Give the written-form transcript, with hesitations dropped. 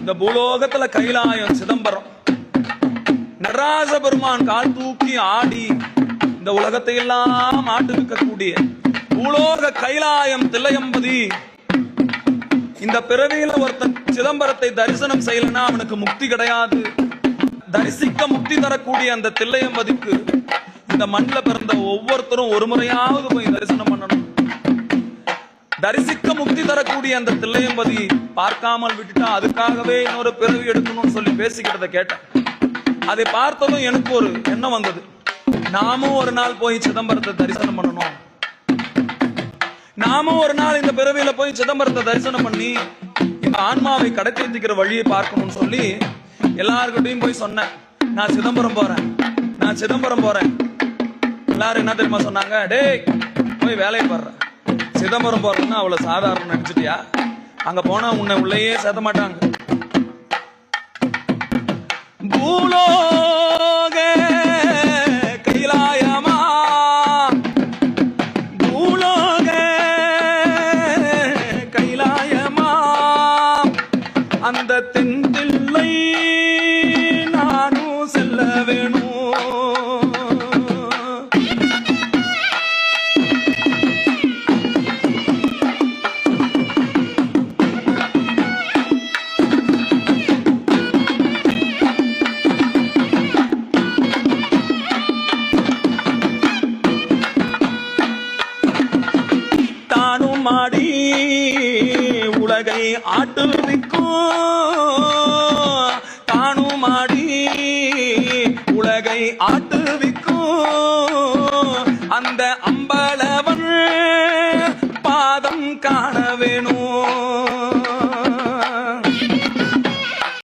இந்த பூலோகத்துல கைலாயம் சிதம்பரம், நடராஜ பெருமான் கால் தூக்கி ஆடி இந்த உலகத்தை எல்லாம் ஆட்டுவிக்கக்கூடிய பூலோக கைலாயம் தில்லையம்பதி. இந்த பிறவியில ஒருத்தன் சிதம்பரத்தை தரிசனம் செய்யலன்னா அவனுக்கு முக்தி கிடையாது. தரிசிக்க முக்தி தரக்கூடிய அந்த தில்லையம்பதிக்கு இந்த மண்ணில் பிறந்த ஒவ்வொருத்தரும் ஒரு முறையாவது போய் தரிசனம் பண்ணணும். தரிசிக்க முக்தி தரக்கூடிய அந்த தில்லையம்பதி பார்க்காமல் விட்டுட்டா அதுக்காகவே இன்னொரு பிறவி எடுக்கணும்னு சொல்லி பேசிக்கிட்டதை கேட்டேன். அதை பார்த்ததும் எனக்கு ஒரு எண்ணம் வந்தது, நாமும் ஒரு நாள் போய் சிதம்பரத்தை தரிசனம் பண்ணணும். நாமும் ஒரு நாள் இந்த பிறவியில போய் சிதம்பரத்தை தரிசனம் பண்ணி இந்த ஆன்மாவை கடத்தி வழியை பார்க்கணும்னு சொல்லி எல்லாருக்கிட்டையும் போய் சொன்னேன், நான் சிதம்பரம் போறேன், நான் சிதம்பரம் போறேன். எல்லாரும் என்ன தெரியுமா சொன்னாங்க, டேய் போய் வேலையை பாடுறேன், சிதம்பரம் போறதுன்னா அவ்வளவு சாதாரணம் நினைச்சிட்டியா? அங்க போனா உன்னை உள்ளேயே சேர்த்த மாட்டாங்க. பூலோக கைலாயமா, பூலோக கைலாயமா, அந்த தென்தில்லை நானும் செல்ல வேணும். மாடி உலகை ஆட்டு